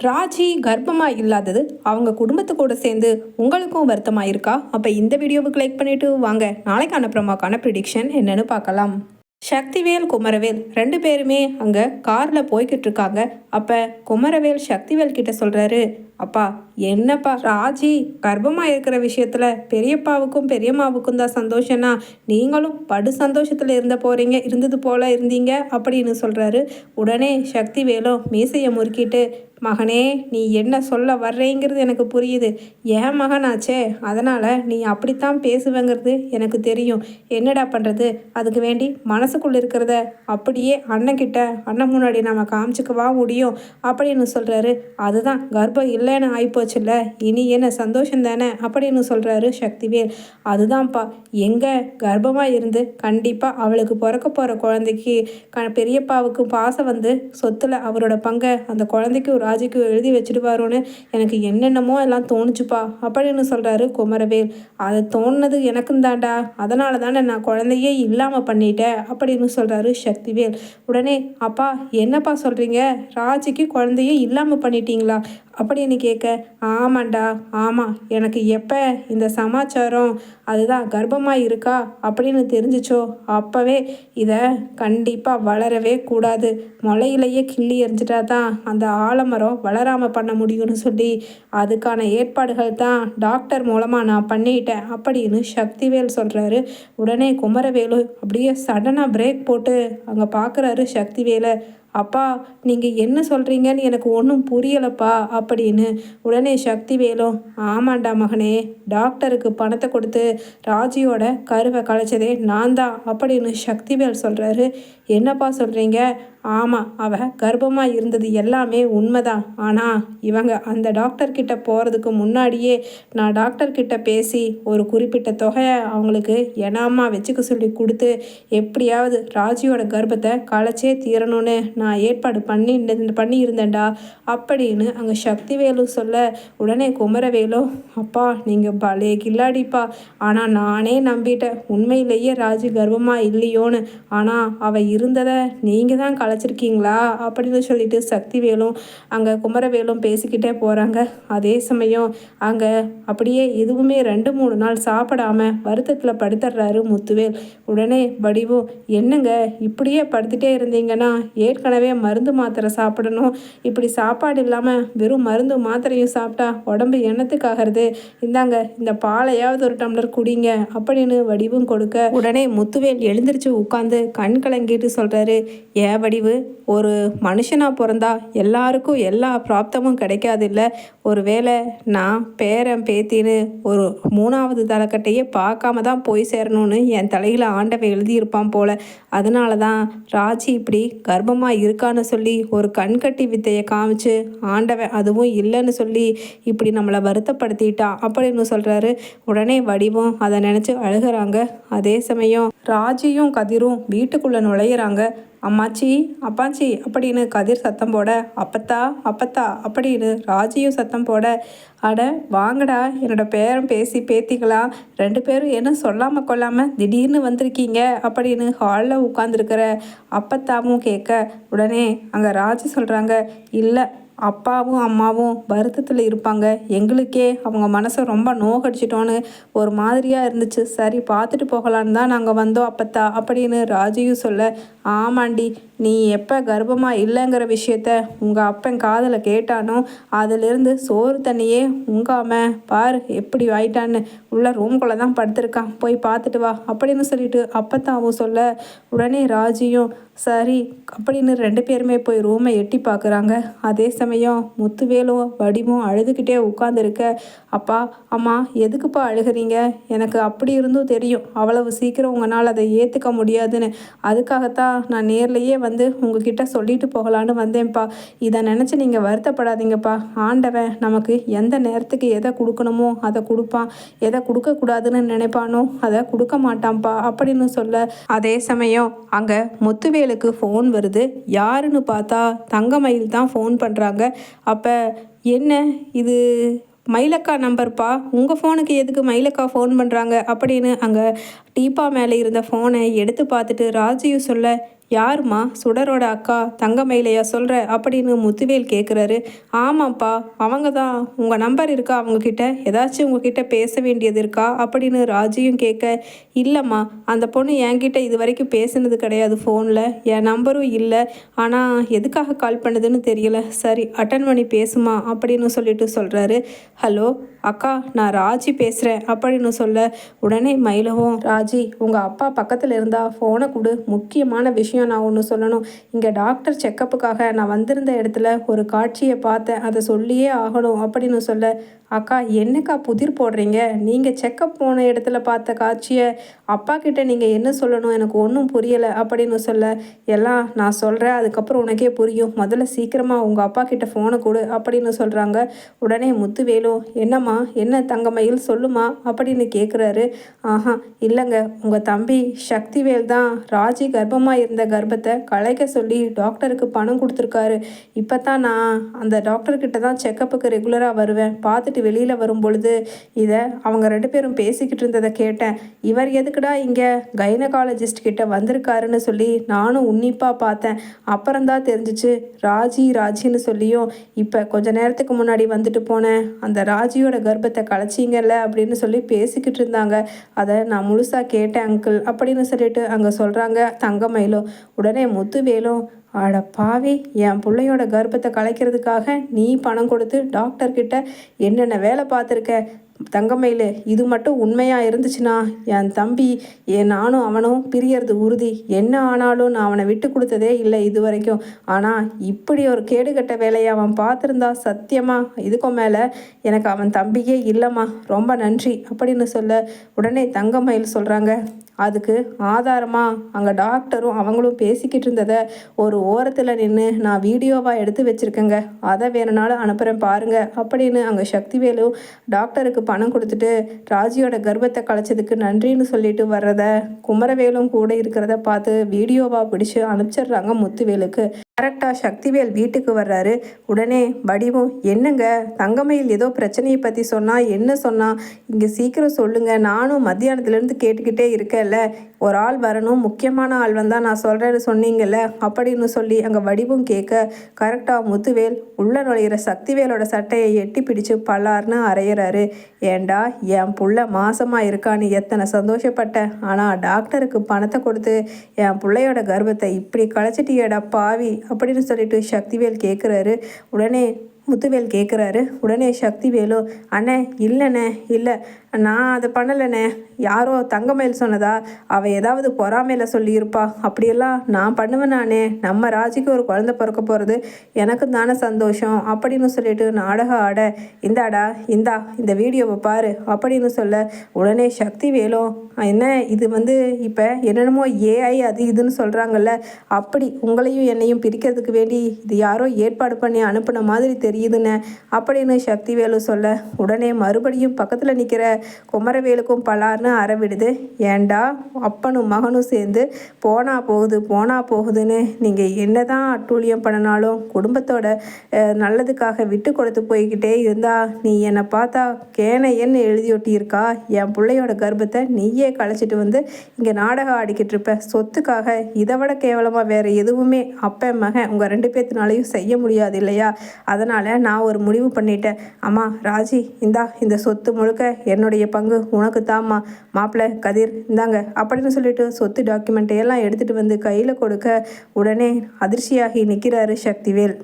ராஜி கர்ப்பமாக இல்லாதது அவங்க குடும்பத்து கூட சேர்ந்து உங்களுக்கும் வருத்தமாக இருக்கா? அப்போ இந்த வீடியோவுக்கு லைக் பண்ணிவிட்டு வாங்க நாளைக்கான ப்ரமோக்கான ப்ரிடிக்ஷன் என்னன்னு பார்க்கலாம். சக்திவேல் குமரவேல் ரெண்டு பேருமே அங்கே காரில் போய்கிட்டு இருக்காங்க. அப்போ குமரவேல் சக்திவேல் கிட்ட சொல்கிறாரு, அப்பா என்னப்பா ராஜி கர்ப்பமாக இருக்கிற விஷயத்தில் பெரியப்பாவுக்கும் பெரியம்மாவுக்கும் தான் சந்தோஷம்னா நீங்களும் படு சந்தோஷத்தில் இருந்தது போல இருந்தீங்க அப்படின்னு சொல்கிறாரு. உடனே சக்திவேலும் மீசையை முறுக்கிட்டு, மகனே நீ என்ன சொல்ல வர்றேங்கிறது எனக்கு புரியுது, என் மகனாச்சே, அதனால் நீ அப்படித்தான் பேசுவேங்கிறது எனக்கு தெரியும். என்னடா பண்ணுறது, அதுக்கு வேண்டி மனசுக்குள்ளே இருக்கிறத அப்படியே அண்ணன் முன்னாடி நம்ம காமிச்சிக்கவா முடியும் அப்படின்னு சொல்கிறாரு. அதுதான் கர்ப்பம் இல்லைன்னு ஆயிப்போச்சுல்ல, இனி என்ன சந்தோஷம் தானே அப்படின்னு சொல்கிறாரு சக்திவேல். அதுதான்ப்பா, எங்கே கர்ப்பமாக இருந்து கண்டிப்பாக அவளுக்கு பிறக்க போகிற குழந்தைக்கு பெரியப்பாவுக்கு பாசம் வந்து சொத்தில் அவரோட பங்கை அந்த குழந்தைக்கு ராஜிக்கு எழுதி வச்சுடுவாரோன்னு எனக்கு என்னென்னமோ எல்லாம் தோணுச்சுப்பா அப்படின்னு சொல்கிறாரு குமரவேல். அது தோணுனது எனக்கும் தாண்டா, அதனால தானே நான் குழந்தையே இல்லாமல் பண்ணிட்டேன் அப்படின்னு சொல்கிறாரு சக்திவேல். உடனே அப்பா என்னப்பா சொல்கிறீங்க, ராஜிக்கு குழந்தையே இல்லாமல் பண்ணிட்டீங்களா அப்படின்னு கேட்க, ஆமாண்டா ஆமாம், எனக்கு எப்போ இந்த சமாச்சாரம் அதுதான் கர்ப்பமாக இருக்கா அப்படின்னு தெரிஞ்சிச்சோ அப்போவே இதை கண்டிப்பாக வளரவே கூடாது, முளையிலேயே கிள்ளி எறிஞ்சிட்டா தான் அந்த ஆலமரம் வளராமல் பண்ண முடியும்னு சொல்லி அதுக்கான ஏற்பாடுகள் தான் டாக்டர் மூலமாக நான் பண்ணிட்டேன் அப்படின்னு சக்திவேல் சொல்கிறாரு. உடனே குமரவேலு அப்படியே சடனாக பிரேக் போட்டு அங்கே பார்க்குறாரு சக்திவேலை. அப்பா நீங்கள் என்ன சொல்கிறீங்கன்னு எனக்கு ஒன்றும் புரியலப்பா அப்படின்னு. உடனே சக்திவேலும், ஆமாண்டா மகனே, டாக்டருக்கு பணத்தை கொடுத்து ராஜியோட கருவை கலைச்சதே நான் தான் அப்படின்னு சக்திவேல் சொல்கிறாரு. என்னப்பா சொல்கிறீங்க? ஆமாம், அவள் கர்ப்பமாக இருந்தது எல்லாமே உண்மைதான். ஆனால் இவங்க அந்த டாக்டர்கிட்ட போகிறதுக்கு முன்னாடியே நான் டாக்டர்கிட்ட பேசி ஒரு குறிப்பிட்ட தொகையை அவங்களுக்கு எனாமா வச்சுக்க சொல்லி கொடுத்து எப்படியாவது ராஜியோட கர்ப்பத்தை கலைச்சே தீரணும்னு நான் ஏற்பாடு பண்ணியிருந்தேன்டா அப்படின்னு அங்கே சக்திவேலு சொல்ல, உடனே குமரவேலும், அப்பா நீங்கள் பலே கில்லாடிப்பா, ஆனால் நானே நம்பிட்டேன் உண்மையிலேயே ராஜி கர்ப்பமாக இல்லையோன்னு. ஆனால் அவள் இருந்ததை நீங்கள் தான் கலைச்சிருக்கீங்களா அப்படின்னு சொல்லிட்டு சக்திவேலும் அங்கே குமரவேலும் பேசிக்கிட்டே போகிறாங்க. அதே சமயம் அங்கே அப்படியே எதுவுமே 2-3 நாள் சாப்பிடாம வருத்தத்தில் படுத்துடுறாரு முத்துவேல். உடனே வடிவும், என்னங்க இப்படியே படுத்துட்டே இருந்தீங்கன்னா ஏற்கனவே மருந்து மாத்திரை சாப்பிடணும், இப்படி சாப்பாடு இல்லாமல் வெறும் மருந்து மாத்திரையும் சாப்பிட்டா உடம்பு என்னத்துக்காகிறது, இந்தாங்க இந்த பாலையாவது ஒரு டம்ளர் குடிங்க அப்படின்னு வடிவும் கொடுக்க, உடனே முத்துவேல் எழுந்திரிச்சு உட்காந்து கண் கலங்கிட்டு சொல்கிறாரு, ஏன் வடிவு, ஒரு மனுஷனாக பிறந்தா எல்லாருக்கும் எல்லா பிராப்தமும் கிடைக்காது இல்லை, ஒருவேளை நான் பேரன் பேத்தின்னு ஒரு 3வது தலைக்கட்டையே பார்க்காம தான் போய் சேரணும்னு என் தலையில் ஆண்டவன் எழுதியிருப்பான் போல, அதனால தான் ராஜி இப்படி கர்ப்பமாக இருக்கான்னு சொல்லி ஒரு கண்கட்டி வித்தையை காமிச்சு ஆண்டவன் அதுவும் இல்லைன்னு சொல்லி இப்படி நம்மளை வருத்தப்படுத்திட்டான் அப்படின்னு சொல்கிறாரு. உடனே வடிவும் அதை நினச்சி அழுகிறாங்க. அதே சமயம் ராஜியும் கதிரும் வீட்டுக்குள்ளே நுழையிறாங்க. அம்மாச்சி அப்பாச்சி அப்படின்னு கதிர் சத்தம் போட, அப்பத்தா அப்பத்தா அப்படின்னு ராஜியும் சத்தம் போட, அட வாங்கடா என்னோட பேரன் பேத்திகளா, 2 பேரும் என்ன சொல்லாமல் கொள்ளாமல் திடீர்னு வந்திருக்கீங்க அப்படின்னு ஹாலில் உட்காந்துருக்கிற அப்பத்தாவும் கேட்க, உடனே அங்கே ராஜி சொல்கிறாங்க, இல்லை அப்பாவும் அம்மாவும் வருத்தத்தில் இருப்பாங்க, எங்களுக்கே அவங்க மனசை ரொம்ப நோகடிச்சிட்டோன்னு ஒரு மாதிரியாக இருந்துச்சு, சரி பார்த்துட்டு போகலான்னு தான் நாங்கள் வந்தோம் அப்பத்தா அப்படின்னு ராஜியும் சொல்ல, ஆமாண்டி, நீ எப்போ கர்ப்பமாக இல்லைங்கிற விஷயத்த உங்கள் அப்பன் காதில் கேட்டானோ அதிலிருந்து சோறு தண்ணியே உங்காமல் பாரு எப்படி ஆயிட்டான்னு, உள்ள ரூம்குள்ளே தான் படுத்திருக்கான், போய் பார்த்துட்டு வா அப்படின்னு சொல்லிட்டு அப்பத்தாவும் சொல்ல, உடனே ராஜியும் சரி அப்படின்னு 2 பேருமே போய் ரூமை எட்டி பார்க்குறாங்க. அதே சமயம் முத்துவேலும் வடிவும் அழுதுகிட்டே உட்காந்துருக்க, அப்பா அம்மா எதுக்குப்பா அழுகிறீங்க, எனக்கு அப்படி இருந்தும் தெரியும் அவ்வளவு சீக்கிரம் உங்களால் அதை ஏற்றுக்க முடியாதுன்னு, அதுக்காகத்தான் நான் நேர்லேயே வந்து உங்ககிட்ட சொல்லிட்டு போகலான்னு வந்தேன்ப்பா, இதை நினச்சி நீங்கள் வருத்தப்படாதீங்கப்பா, ஆண்டவன் நமக்கு எந்த நேரத்துக்கு எதை கொடுக்கணுமோ அதை கொடுப்பான், எதை கொடுக்கக்கூடாதுன்னு நினைப்பானோ அதை கொடுக்க மாட்டான்ப்பா அப்படின்னு சொல்ல, அதே சமயம் அங்கே முத்துவேலுக்கு ஃபோன் வருது. யாருன்னு பார்த்தா தங்கமயில் தான் ஃபோன் பண்ணுறாங்க. அப்போ என்ன இது மயிலக்கா நம்பர்ப்பா, உங்கள் ஃபோனுக்கு எதுக்கு மயிலக்கா ஃபோன் பண்ணுறாங்க அப்படின்னு அங்கே டீப்பா மேலே இருந்த ஃபோனை எடுத்து பார்த்துட்டு ராஜியும் சொல்ல, யாரும்மா? சுடரோட அக்கா தங்கமயிலையா சொல்கிற அப்படின்னு முத்துவேல் கேட்குறாரு. ஆமாப்பா, அவங்க தான். உங்கள் நம்பர் இருக்கா அவங்கக்கிட்ட? ஏதாச்சும் உங்ககிட்ட பேச வேண்டியது இருக்கா அப்படின்னு ராஜியும் கேட்க, இல்லைம்மா, அந்த பொண்ணு என்கிட்ட இது வரைக்கும் பேசுனது கிடையாது ஃபோனில். என் நம்பரும் இல்லை. ஆனால் எதுக்காக கால் பண்ணுதுன்னு தெரியல. சரி, அட்டன் பண்ணி பேசுமா அப்படின்னு சொல்லிட்டு சொல்கிறாரு. ஹலோ அக்கா, நான் ராஜி பேசுகிறேன் அப்படின்னு சொல்ல, உடனே மயிலவும், ராஜி உங்கள் அப்பா பக்கத்தில் இருந்தால் ஃபோனை கொடு, முக்கியமான விஷயம் நான் ஒன்று சொல்லணும். இங்கே டாக்டர் செக்கப்புக்காக நான் வந்திருந்த இடத்துல ஒரு காட்சியை பார்த்தேன், அதை சொல்லியே ஆகணும் அப்படின்னு சொல்ல, அக்கா என்னக்கா புதிர் போடுறீங்க? நீங்கள் செக்கப் போன இடத்துல பார்த்த காட்சியை அப்பா கிட்ட நீங்கள் என்ன சொல்லணும்? எனக்கு ஒன்றும் புரியலை அப்படின்னு சொல்ல, எல்லாம் நான் சொல்கிறேன், அதுக்கப்புறம் உனக்கே புரியும். முதல்ல சீக்கிரமாக உங்கள் அப்பா கிட்ட ஃபோனை கொடு அப்படின்னு சொல்கிறாங்க. உடனே முத்துவேலு, என்னம்மா, என்ன தங்கமயில், சொல்லுமா அப்படின்னு கேட்குறாரு. ஆஹா இல்லைங்க, உங்கள் தம்பி சக்திவேல் தான் ராஜி கர்ப்பமாக இருந்த கர்ப்பத்தை கலைக்க சொல்லி டாக்டருக்கு பணம் கொடுத்துருக்காரு. இப்போ தான் நான் அந்த டாக்டர்கிட்ட தான் செக்கப்புக்கு ரெகுலராக வருவேன். பார்த்துட்டு வெளியில் வரும் பொழுது இதை அவங்க 2 பேரும் பேசிக்கிட்டு இருந்ததை கேட்டேன். இவர் எதுக்குடா இங்கே கைனகாலஜிஸ்ட் கிட்ட வந்திருக்காருன்னு சொல்லி நானும் உன்னிப்பாக பார்த்தேன். அப்புறம்தான் தெரிஞ்சிச்சு ராஜின்னு சொல்லியும் இப்போ கொஞ்ச நேரத்துக்கு முன்னாடி வந்துட்டு போனேன் அந்த ராஜியோட கர்ப்பத்தை கலைச்சிங்கல்ல அப்படின்னு சொல்லி பேசிக்கிட்டு இருந்தாங்க. அதை நான் முழுசாக கேட்டேன் அங்கிள் அப்படின்னு சொல்லிட்டு அங்கே சொல்கிறாங்க தங்கமயிலும். உடனே முத்துவேலும், அட பாவி, என் பிள்ளையோட கர்ப்பத்தை கலைக்கிறதுக்காக நீ பணம் கொடுத்து டாக்டர்கிட்ட என்னென்ன வேலை பார்த்துருக்க தங்கமயில். இது மட்டும் உண்மையாக இருந்துச்சுன்னா என் தம்பி நானும் அவனும் பிரியறது உறுதி. என்ன ஆனாலும் நான் அவனை விட்டு கொடுத்ததே இல்லை இது வரைக்கும். ஆனால் இப்படி ஒரு கேடுகட்ட வேலையை அவன் பார்த்துருந்தா சத்தியமாக இதுக்கும் மேலே எனக்கு அவன் தம்பியே இல்லைம்மா, ரொம்ப நன்றி அப்படின்னு சொல்ல, உடனே தங்கமயில் சொல்கிறாங்க, அதுக்கு ஆதாரமாக அங்கே டாக்டரும் அவங்களும் பேசிக்கிட்டு இருந்ததை ஒரு ஓரத்தில் நின்று நான் வீடியோவாக எடுத்து வச்சுருக்கேங்க, அதை வேணுனாலும் அனுப்புகிறேன் பாருங்க அப்படின்னு அங்கே சக்திவேலு டாக்டருக்கு பணம் கொடுத்துட்டு ராஜியோட கர்ப்பத்தை கலைச்சதுக்கு நன்றின்னு சொல்லிட்டு வர்றத குமரவேலும் கூட இருக்கிறத பார்த்து வீடியோவாக பிடிச்சு அனுப்பிச்சிடுறாங்க முத்துவேலுக்கு. கரெக்டாக சக்திவேல் வீட்டுக்கு வர்றாரு. உடனே வடிவும், என்னங்க தங்கமயில் ஏதோ பிரச்சனையை பற்றி சொன்னால் என்ன சொன்னால் இங்கே சீக்கிரம் சொல்லுங்கள், நானும் மத்தியானத்துலேருந்து கேட்டுக்கிட்டே இருக்கேன்ல, ஒரு ஆள் வரணும், முக்கியமான ஆள் வந்தால் நான் சொல்கிறேன்னு சொன்னீங்கல்ல அப்படின்னு சொல்லி அங்கே வடிவும் கேட்க, கரெக்டாக முத்துவேல் உள்ள நுழையிற சக்திவேலோட சட்டையை எட்டி பிடிச்சு பல்லார்னு அரையிறாரு. ஏண்டா என் புள்ள மாசமாக இருக்கான்னு எத்தனை சந்தோஷப்பட்டேன், ஆனால் டாக்டருக்கு பணத்தை கொடுத்து என் பிள்ளையோட கர்ப்பத்தை இப்படி களைச்சிட்டியடா பாவி அப்படின்னு சொல்லிட்டு சக்திவேல் கேட்குறாரு. உடனே முத்துவேல் கேட்குறாரு. உடனே சக்திவேலு, அண்ணே இல்லைண்ணே, இல்லை நான் அதை பண்ணலைண்ணே, யாரோ தங்கமயில் சொன்னதா, அவள் ஏதாவது பொறாமையில் சொல்லியிருப்பா, அப்படியெல்லாம் நான் பண்ணுவேன் நானே, நம்ம ராஜிக்கு ஒரு குழந்தை பிறக்க போகிறது எனக்கு தானே சந்தோஷம் அப்படின்னு சொல்லிட்டு நாடகம் ஆட, இந்தாடா இந்தா இந்த வீடியோவை பாரு அப்படின்னு சொல்ல, உடனே சக்திவேலும், என்ன இது இப்போ என்னென்னமோ ஏஐ அது இதுன்னு சொல்கிறாங்கல்ல, அப்படி உங்களையும் என்னையும் பிரிக்கிறதுக்கு வேண்டி இது யாரோ ஏற்பாடு பண்ணி அனுப்புன மாதிரி தெரியுதுன்னு அப்படின்னு சக்திவேலு சொல்ல, உடனே மறுபடியும் பக்கத்தில் நிற்கிற குமரவேலுக்கும் பலார்னு அறவிடுது. ஏண்டா அப்பனும் மகனும் சேர்ந்து போனா போகுதுன்னு நீங்கள் என்னதான் அட்டூழியம் பண்ணினாலும் குடும்பத்தோட நல்லதுக்காக விட்டு கொடுத்து போய்கிட்டே இருந்தா நீ என்னை பார்த்தா கேனையன்னு எழுதி ஒட்டியிருக்கா, என் பிள்ளையோட கர்ப்பத்தை நீயே களைச்சிட்டு வந்து இங்கே நாடகம் ஆடிக்கிட்டு இருப்ப, சொத்துக்காக இதை விட கேவலமாக வேறு எதுவுமே அப்பன் மகன் உங்கள் 2 பேர்த்தினாலையும் செய்ய முடியாது இல்லையா? அதனால் நான் ஒரு முடிவு பண்ணிட்டேன். அம்மா ராஜி, இந்த சொத்து முழுக்க என்னுடைய பங்கு உனக்கு தாம்மா, மாப்பிள்ளை கதிர் இந்தாங்க அப்படின்னு சொல்லிட்டு சொத்து டாக்குமெண்ட்டையெல்லாம் எடுத்துகிட்டு வந்து கையில் கொடுக்க, உடனே அதிர்ச்சியாகி நிற்கிறாரு சக்திவேல்.